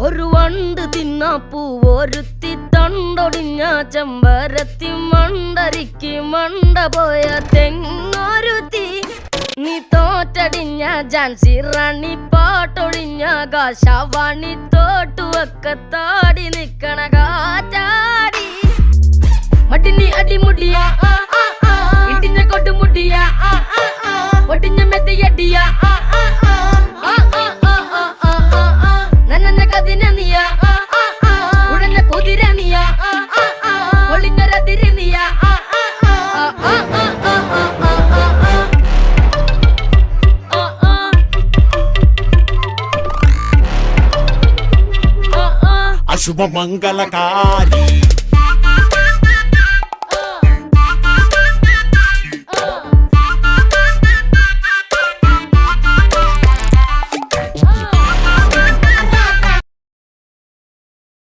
ഒരു വണ്ട് തിന്നാപ്പൂ ഒരുത്തി തണ്ടൊടിഞ്ഞ ചെമ്പരത്തി മണ്ടരിക്ക് മണ്ട പോയ തെങ്ങൊരുത്തി നീ തോറ്റടിഞ്ഞ ജാൻസി റാണി പാട്ടൊഴിഞ്ഞ കാശവാണി തോട്ടുവൊക്കെ താടി നിക്കണ കാറ്റാടി മടിനി അടിമുടിയ ഇടിഞ്ഞ കൊട്ടുമുടിയ ഒടിഞ്ഞ മെത്തയടിയ നനഞ്ഞ കതിനിയ ഉടഞ്ഞ കുതിരനിയ ഒളിഞ്ഞൊരതിരിനിയ അശുഭമംഗളകാരി